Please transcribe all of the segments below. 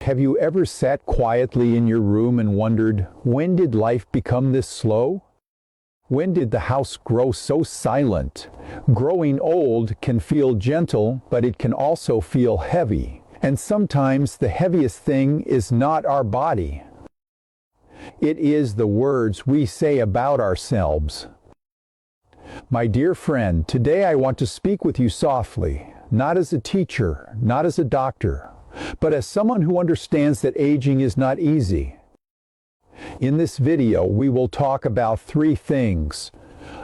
Have you ever sat quietly in your room and wondered, when did life become this slow? When did the house grow so silent? Growing old can feel gentle, but it can also feel heavy. And sometimes the heaviest thing is not our body. It is the words we say about ourselves. My dear friend, today I want to speak with you softly, not as a teacher, not as a doctor, but as someone who understands that aging is not easy. In this video, we will talk about 3 things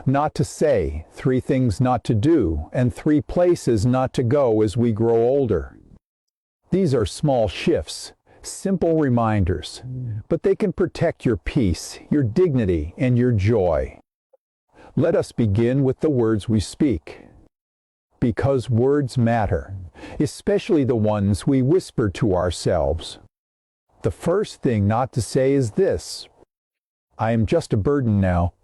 not to say, 3 things not to do, and 3 places not to go as we grow older. These are small shifts, simple reminders, but they can protect your peace, your dignity, and your joy. Let us begin with the words we speak. Because words matter, especially the ones we whisper to ourselves. The first thing not to say is this: I am just a burden now.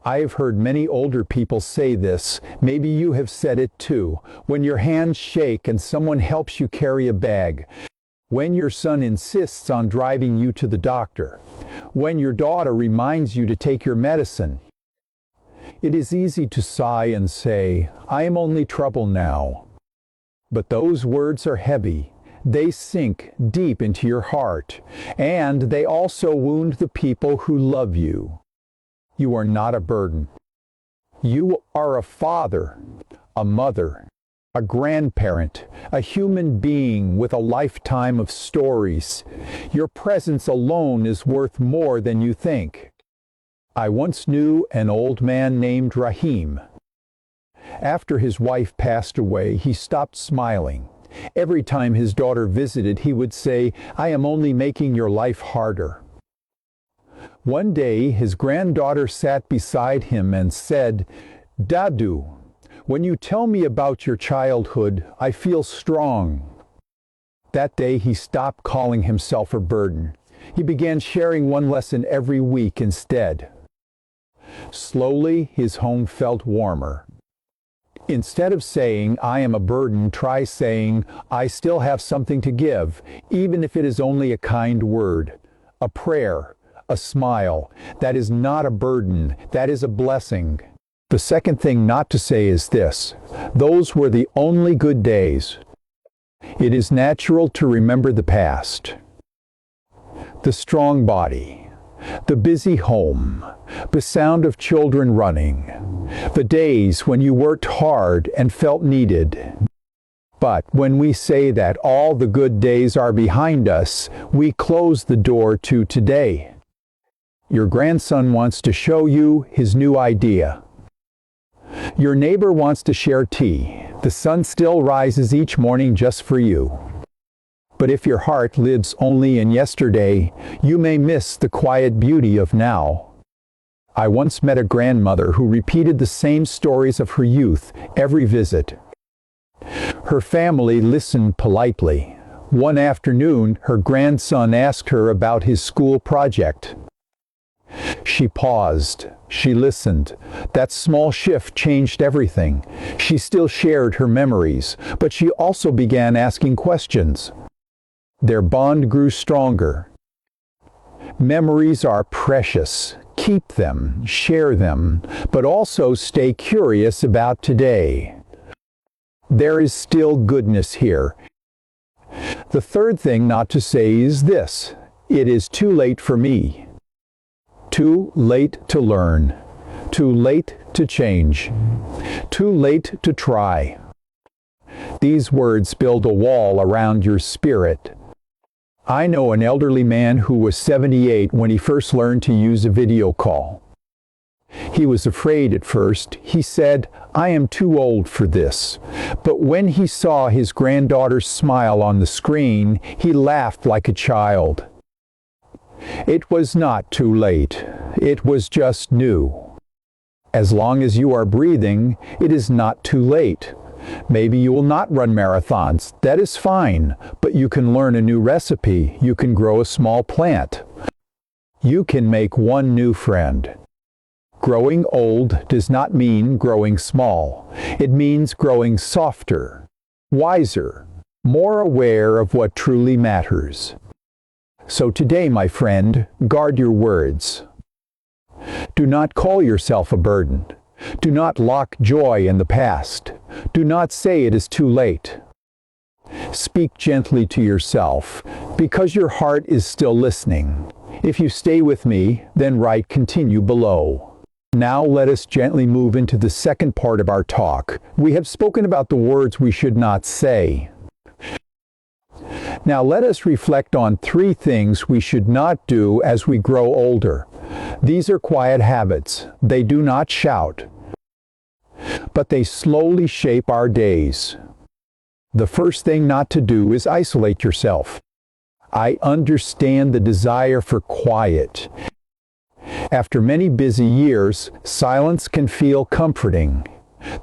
I have heard many older people say this. Maybe you have said it too. When your hands shake and someone helps you carry a bag. When your son insists on driving you to the doctor. When your daughter reminds you to take your medicine. It is easy to sigh and say, I am only trouble now. But those words are heavy. They sink deep into your heart, and they also wound the people who love you. You are not a burden. You are a father, a mother, a grandparent, a human being with a lifetime of stories. Your presence alone is worth more than you think. I once knew an old man named Rahim. After his wife passed away, he stopped smiling. Every time his daughter visited, he would say, I am only making your life harder. One day, his granddaughter sat beside him and said, Dadu, when you tell me about your childhood, I feel strong. That day, he stopped calling himself a burden. He began sharing one lesson every week instead. Slowly, his home felt warmer. Instead of saying, I am a burden, try saying, I still have something to give, even if it is only a kind word, a prayer, a smile. That is not a burden, that is a blessing. The second thing not to say is this: those were the only good days. It is natural to remember the past. The strong body, the busy home, the sound of children running, the days when you worked hard and felt needed. But when we say that all the good days are behind us, we close the door to today. Your grandson wants to show you his new idea. Your neighbor wants to share tea. The sun still rises each morning just for you. But if your heart lives only in yesterday, you may miss the quiet beauty of now. I once met a grandmother who repeated the same stories of her youth every visit. Her family listened politely. One afternoon, her grandson asked her about his school project. She paused. She listened. That small shift changed everything. She still shared her memories, but she also began asking questions. Their bond grew stronger. Memories are precious. Keep them, share them, but also stay curious about today. There is still goodness here. The third thing not to say is this: it is too late for me. Too late to learn. Too late to change. Too late to try. These words build a wall around your spirit. I know an elderly man who was 78 when he first learned to use a video call. He was afraid at first. He said, I am too old for this. But when he saw his granddaughter's smile on the screen, he laughed like a child. It was not too late. It was just new. As long as you are breathing, it is not too late. Maybe you will not run marathons. That is fine, but you can learn a new recipe. You can grow a small plant. You can make one new friend. Growing old does not mean growing small. It means growing softer, wiser, more aware of what truly matters. So today, my friend, guard your words. Do not call yourself a burden. Do not lock joy in the past. Do not say it is too late. Speak gently to yourself, because your heart is still listening. If you stay with me, then write continue below. Now let us gently move into the second part of our talk. We have spoken about the words we should not say. Now let us reflect on 3 things we should not do as we grow older. These are quiet habits. They do not shout, but they slowly shape our days. The first thing not to do is isolate yourself. I understand the desire for quiet. After many busy years, silence can feel comforting.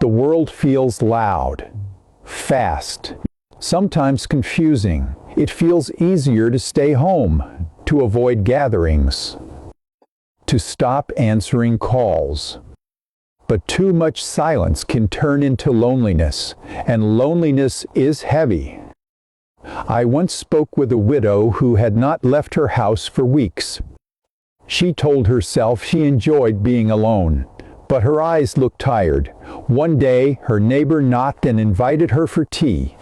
The world feels loud, fast, sometimes confusing. It feels easier to stay home, to avoid gatherings, to stop answering calls. But too much silence can turn into loneliness, and loneliness is heavy. I once spoke with a widow who had not left her house for weeks. She told herself she enjoyed being alone, but her eyes looked tired. One day, her neighbor knocked and invited her for tea.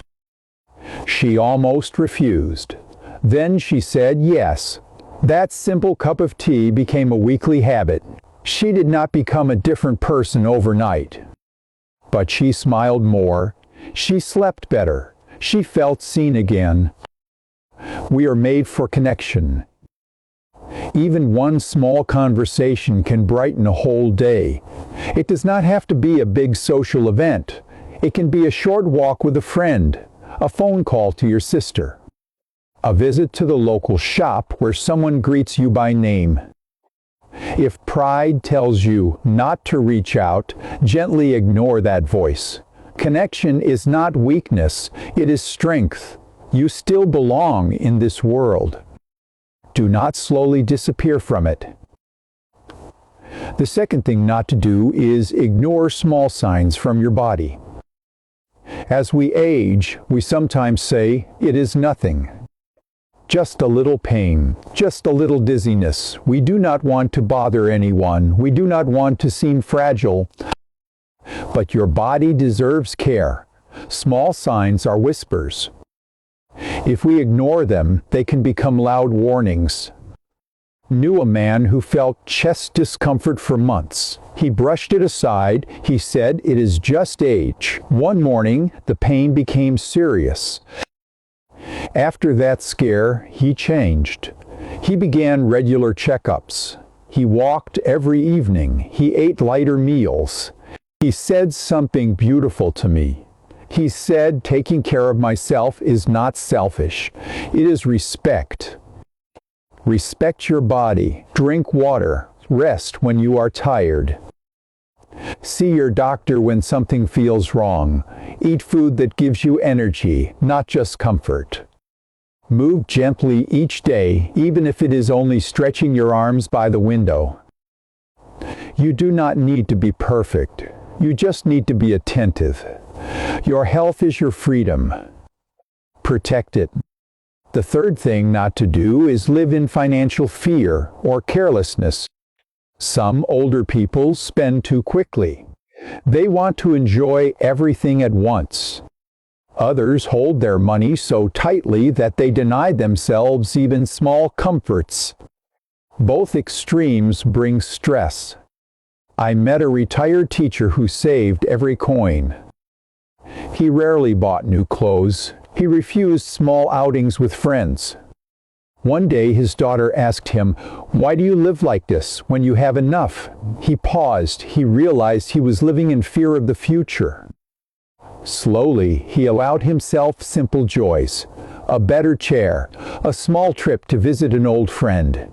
She almost refused. Then she said yes. That simple cup of tea became a weekly habit. She did not become a different person overnight. But she smiled more. She slept better. She felt seen again. We are made for connection. Even one small conversation can brighten a whole day. It does not have to be a big social event. It can be a short walk with a friend, a phone call to your sister, a visit to the local shop where someone greets you by name. If pride tells you not to reach out, gently ignore that voice. Connection is not weakness, it is strength. You still belong in this world. Do not slowly disappear from it. The second thing not to do is ignore small signs from your body. As we age, we sometimes say, it is nothing. Just a little pain, just a little dizziness. We do not want to bother anyone. We do not want to seem fragile. But your body deserves care. Small signs are whispers. If we ignore them, they can become loud warnings. Knew a man who felt chest discomfort for months. He brushed it aside. He said, it is just age. One morning, the pain became serious. After that scare, he changed. He began regular checkups. He walked every evening. He ate lighter meals. He said something beautiful to me. He said, taking care of myself is not selfish. It is respect. Respect your body. Drink water. Rest when you are tired. See your doctor when something feels wrong. Eat food that gives you energy, not just comfort. Move gently each day, even if it is only stretching your arms by the window. You do not need to be perfect. You just need to be attentive. Your health is your freedom. Protect it. The third thing not to do is live in financial fear or carelessness. Some older people spend too quickly. They want to enjoy everything at once. Others hold their money so tightly that they deny themselves even small comforts. Both extremes bring stress. I met a retired teacher who saved every coin. He rarely bought new clothes. He refused small outings with friends. One day his daughter asked him, "Why do you live like this when you have enough?" He paused. He realized he was living in fear of the future. Slowly, he allowed himself simple joys, a better chair, a small trip to visit an old friend.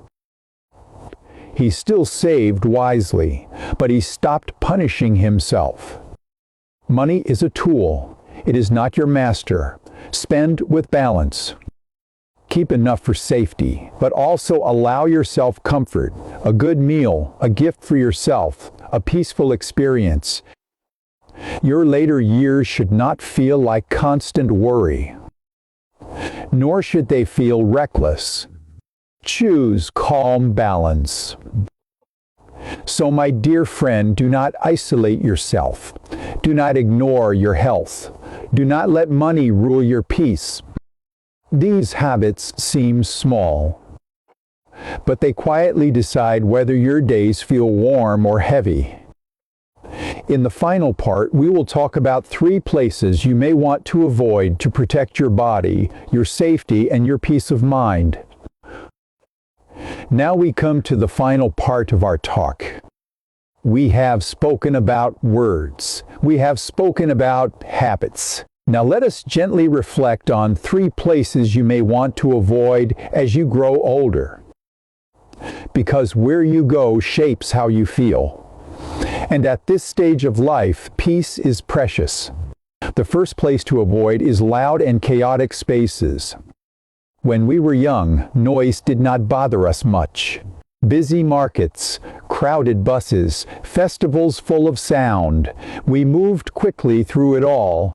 He still saved wisely, but he stopped punishing himself. Money is a tool. It is not your master. Spend with balance. Keep enough for safety, but also allow yourself comfort, a good meal, a gift for yourself, a peaceful experience. Your later years should not feel like constant worry. nor should they feel reckless. Choose calm balance. So, my dear friend, do not isolate yourself. Do not ignore your health. Do not let money rule your peace. These habits seem small, but they quietly decide whether your days feel warm or heavy. In the final part, we will talk about 3 places you may want to avoid to protect your body, your safety, and your peace of mind. Now we come to the final part of our talk. We have spoken about words. We have spoken about habits. Now let us gently reflect on 3 places you may want to avoid as you grow older. Because where you go shapes how you feel. And at this stage of life, peace is precious. The first place to avoid is loud and chaotic spaces. When we were young, noise did not bother us much. Busy markets, crowded buses, festivals full of sound. We moved quickly through it all.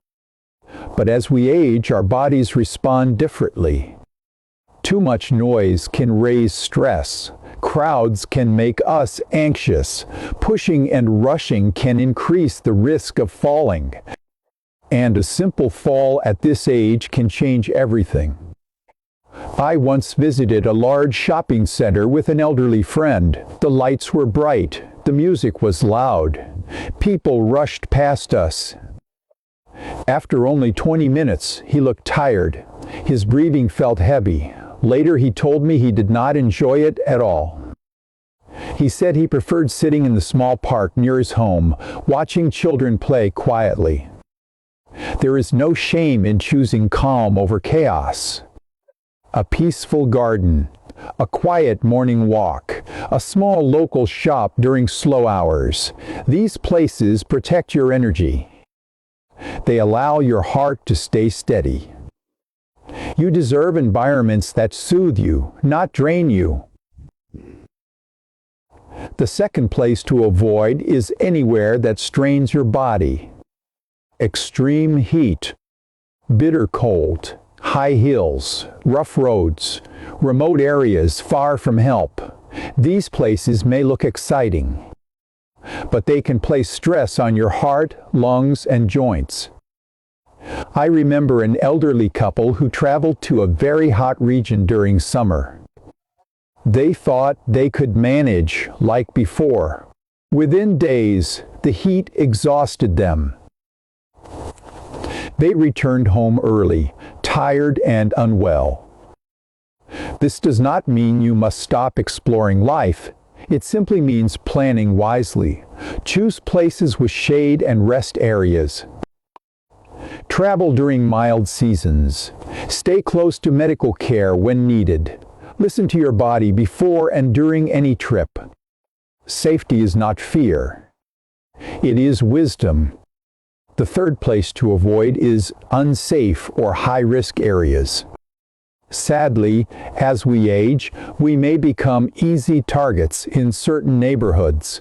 But as we age, our bodies respond differently. Too much noise can raise stress. Crowds can make us anxious. Pushing and rushing can increase the risk of falling. And a simple fall at this age can change everything. I once visited a large shopping center with an elderly friend. The lights were bright. The music was loud. People rushed past us. After only 20 minutes, he looked tired. His breathing felt heavy. Later, he told me he did not enjoy it at all. He said he preferred sitting in the small park near his home, watching children play quietly. There is no shame in choosing calm over chaos. A peaceful garden, a quiet morning walk, a small local shop during slow hours. These places protect your energy. They allow your heart to stay steady. You deserve environments that soothe you, not drain you. The second place to avoid is anywhere that strains your body. Extreme heat, bitter cold, high hills, rough roads, remote areas far from help. These places may look exciting, but they can place stress on your heart, lungs, and joints. I remember an elderly couple who traveled to a very hot region during summer. They thought they could manage like before. Within days, the heat exhausted them. They returned home early, tired and unwell. This does not mean you must stop exploring life. It simply means planning wisely. Choose places with shade and rest areas. Travel during mild seasons. Stay close to medical care when needed. Listen to your body before and during any trip. Safety is not fear. It is wisdom. The third place to avoid is unsafe or high-risk areas. Sadly, as we age, we may become easy targets in certain neighborhoods.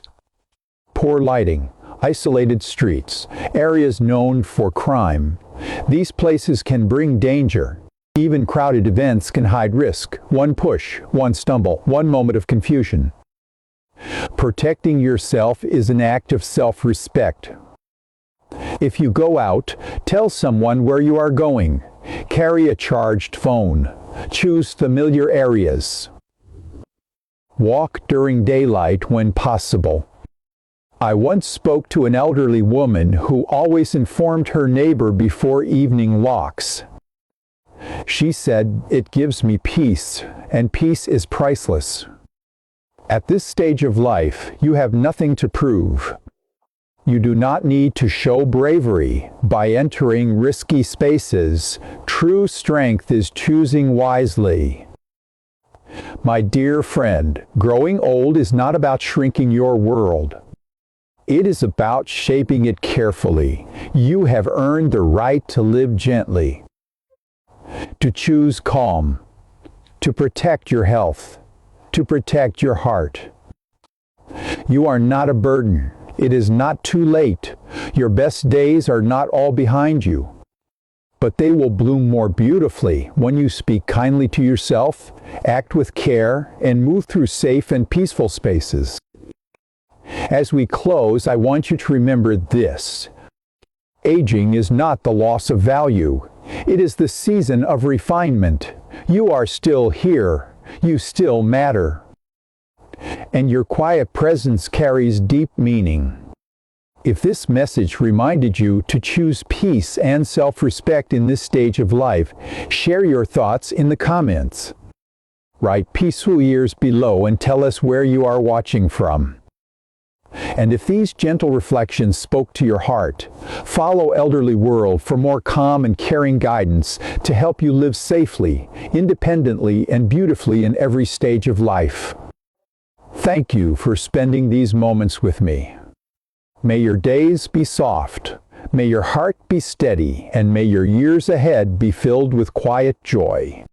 Poor lighting, isolated streets, areas known for crime. These places can bring danger. Even crowded events can hide risk. One push, one stumble, one moment of confusion. Protecting yourself is an act of self-respect. If you go out, tell someone where you are going. Carry a charged phone. Choose familiar areas. Walk during daylight when possible. I once spoke to an elderly woman who always informed her neighbor before evening walks. She said, "It gives me peace, and peace is priceless." At this stage of life, you have nothing to prove. You do not need to show bravery by entering risky spaces. True strength is choosing wisely. My dear friend, growing old is not about shrinking your world. It is about shaping it carefully. You have earned the right to live gently, to choose calm, to protect your health, to protect your heart. You are not a burden. It is not too late. Your best days are not all behind you. but they will bloom more beautifully when you speak kindly to yourself, act with care, and move through safe and peaceful spaces. As we close, I want you to remember this. Aging is not the loss of value. It is the season of refinement. You are still here. You still matter. And your quiet presence carries deep meaning. If this message reminded you to choose peace and self-respect in this stage of life, share your thoughts in the comments. Write peaceful years below and tell us where you are watching from. And if these gentle reflections spoke to your heart, follow Elderly World for more calm and caring guidance to help you live safely, independently, and beautifully in every stage of life. Thank you for spending these moments with me. May your days be soft, may your heart be steady, and may your years ahead be filled with quiet joy.